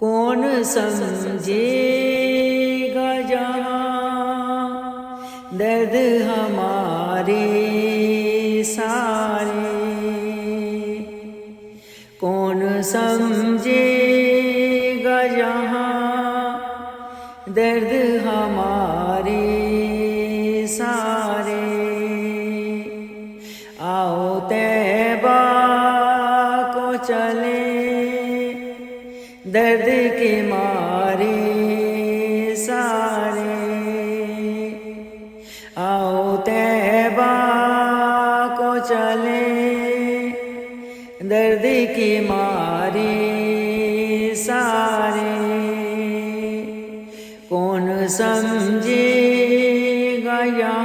کون سمجھے گا جہاں درد ہمارے سارے، کون سمجھے گا جہاں درد ہمارے سارے۔ آؤ طیبہ کو چلے درد کے مارے سارے، آؤ طیبہ کو چلے درد کے مارے سارے۔ کون سمجھے گا یا